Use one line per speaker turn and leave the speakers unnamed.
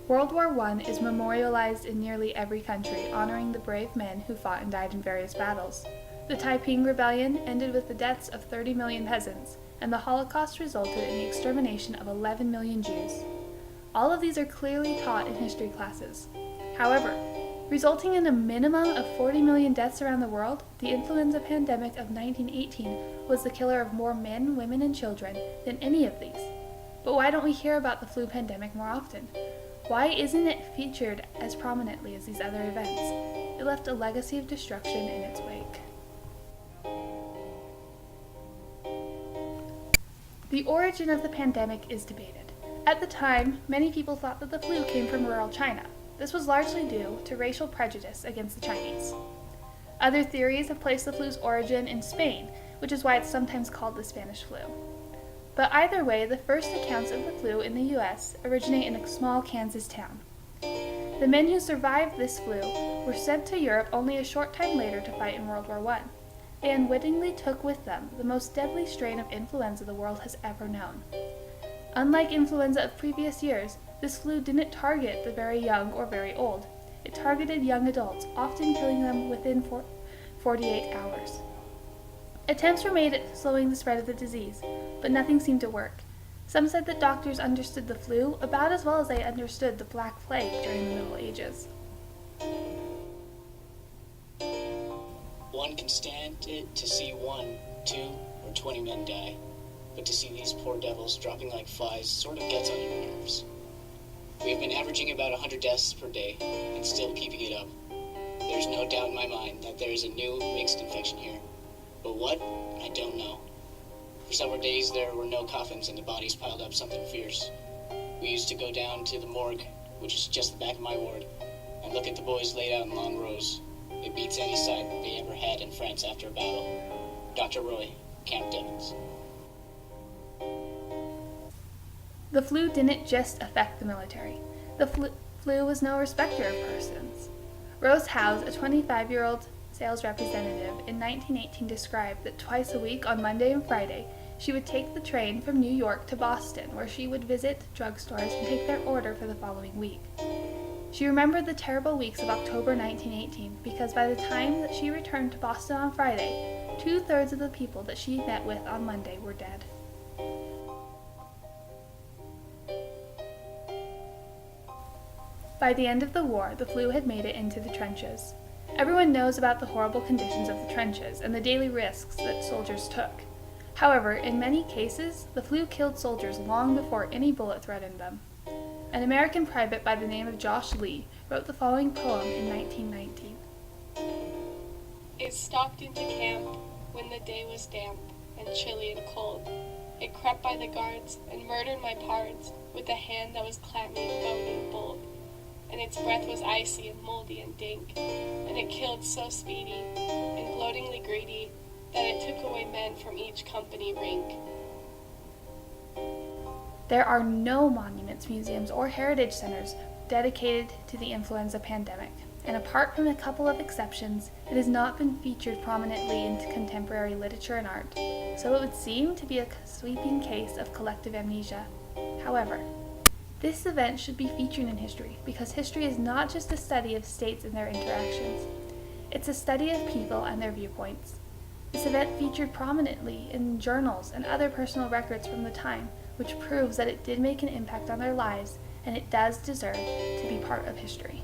World War I is memorialized in nearly every country, honoring the brave men who fought and died in various battles. The Taiping Rebellion ended with the deaths of 30 million peasants, and the Holocaust resulted in the extermination of 11 million Jews. All of these are clearly taught in history classes. However, resulting in a minimum of 40 million deaths around the world, the influenza pandemic of 1918 was the killer of more men, women, and children than any of these. But why don't we hear about the flu pandemic more often? Why isn't it featured as prominently as these other events? It left a legacy of destruction in its wake. The origin of the pandemic is debated. At the time, many people thought that the flu came from rural China. This was largely due to racial prejudice against the Chinese. Other theories have placed the flu's origin in Spain, which is why it's sometimes called the Spanish flu. But either way, the first accounts of the flu in the US originate in a small Kansas town. The men who survived this flu were sent to Europe only a short time later to fight in World War I. They unwittingly took with them the most deadly strain of influenza the world has ever known. Unlike influenza of previous years, this flu didn't target the very young or very old. It targeted young adults, often killing them within 48 hours. Attempts were made at slowing the spread of the disease, but nothing seemed to work. Some said that doctors understood the flu about as well as they understood the Black Plague during the Middle Ages.
One can stand it to see 1, 2, or 20 men die, but to see these poor devils dropping like flies sort of gets on your nerves. We have been averaging about 100 deaths per day, and still keeping it up. There's no doubt in my mind that there is a new mixed infection here. But what? I don't know. For several days there were no coffins and the bodies piled up something fierce. We used to go down to the morgue, which is just the back of my ward, and look at the boys laid out in long rows. It beats any sight they ever had in France after a battle. Dr. Roy, Camp Devens.
The flu didn't just affect the military. The flu was no respecter of persons. Rose Howes, a 25-year-old sales representative, in 1918 described that twice a week on Monday and Friday, she would take the train from New York to Boston, where she would visit drugstores and take their order for the following week. She remembered the terrible weeks of October 1918 because by the time that she returned to Boston on Friday, 2/3 of the people that she met with on Monday were dead. By the end of the war, the flu had made it into the trenches. Everyone knows about the horrible conditions of the trenches and the daily risks that soldiers took. However, in many cases, the flu killed soldiers long before any bullet threatened them. An American private by the name of Josh Lee wrote the following poem in 1919.
It stalked into camp when the day was damp and chilly and cold. It crept by the guards and murdered my pards with a hand that was clammy, bony, and bold. And its breath was icy and moldy and dank, and it killed so speedy and gloatingly greedy that it took away men from each company rank.
There are no monuments, museums, or heritage centers dedicated to the influenza pandemic, and apart from a couple of exceptions, it has not been featured prominently in contemporary literature and art, so it would seem to be a sweeping case of collective amnesia. However, this event should be featured in history because history is not just a study of states and their interactions. It's a study of people and their viewpoints. This event featured prominently in journals and other personal records from the time, which proves that it did make an impact on their lives and it does deserve to be part of history.